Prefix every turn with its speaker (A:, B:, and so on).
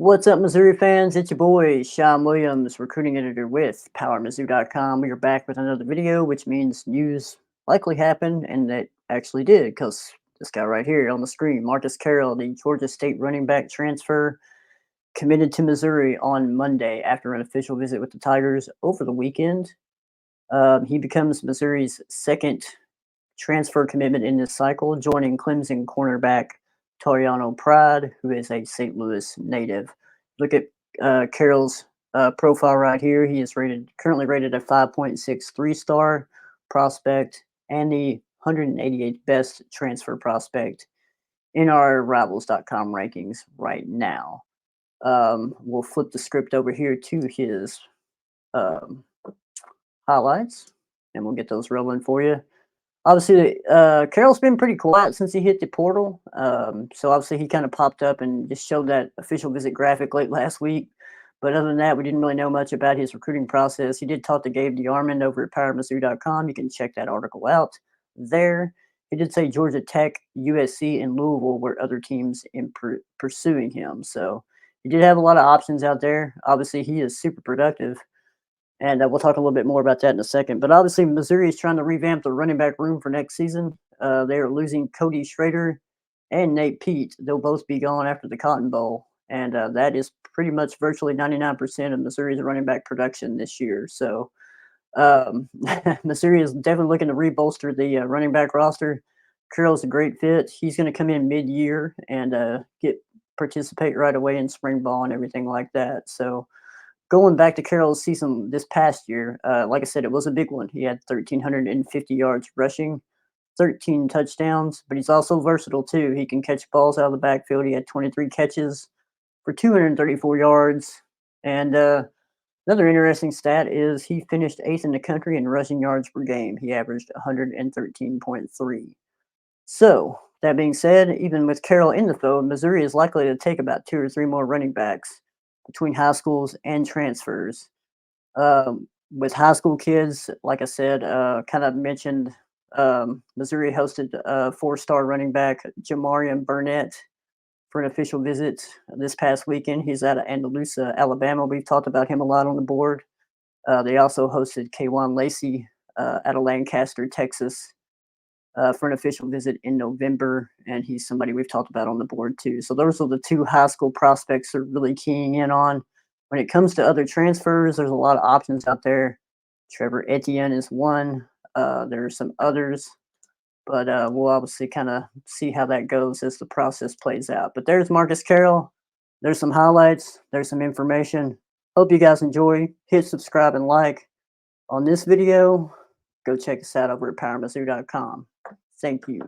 A: What's up, Missouri fans? It's your boy, Sean Williams, recruiting editor with PowerMizzou.com. We are back with another video, which means news likely happened, and it actually did, because this guy right here on the screen, Marcus Carroll, the Georgia State running back transfer, committed to Missouri on Monday after an official visit with the Tigers over the weekend. He becomes Missouri's second transfer commitment in this cycle, joining Clemson cornerback Toriano Pride, who is a St. Louis native. Look at Carroll's profile right here. He is currently rated a 5.63 star prospect and the 188th best transfer prospect in our Rivals.com rankings right now. We'll flip the script over here to his um, highlights, and we'll get those rolling for you. Obviously, Carroll's been pretty quiet since he hit the portal. So obviously he kind of popped up and just showed that official visit graphic late last week. But other than that, we didn't really know much about his recruiting process. He did talk to Gabe DeArmond over at PowerMizzou.com. You can check that article out there. He did say Georgia Tech, USC, and Louisville were other teams in pursuing him. So he did have a lot of options out there. Obviously, he is super productive. And we'll talk a little bit more about that in a second. But obviously, Missouri is trying to revamp the running back room for next season. They are losing Cody Schrader and Nate Pete. They'll both be gone after the Cotton Bowl. And that is pretty much virtually 99% of Missouri's running back production this year. So Missouri is definitely looking to rebolster the running back roster. Carroll's a great fit. He's going to come in mid-year and participate right away in spring ball and everything like that. So going back to Carroll's season this past year, like I said, it was a big one. He had 1,350 yards rushing, 13 touchdowns, but he's also versatile too. He can catch balls out of the backfield. He had 23 catches for 234 yards. And another interesting stat is he finished 8th in the country in rushing yards per game. He averaged 113.3. So, that being said, even with Carroll in the fold, Missouri is likely to take about 2 or 3 more running backs between high schools and transfers. With high school kids, like I said, kind of mentioned, Missouri hosted 4-star running back Jamarian Burnett for an official visit this past weekend. He's out of Andalusia, Alabama. We've talked about him a lot on the board. They also hosted Kwan Lacey out of Lancaster, Texas, for an official visit in November, and he's somebody we've talked about on the board too. So those are the 2 high school prospects they're really keying in on. When it comes to other transfers, there's a lot of options out there. Trevor Etienne is one. There are some others, but we'll obviously kind of see how that goes as the process plays out. But there's Marcus Carroll. There's some highlights. There's some information. Hope you guys enjoy. Hit subscribe and like on this video. Go check us out over at PowerMizzou.com. Thank you.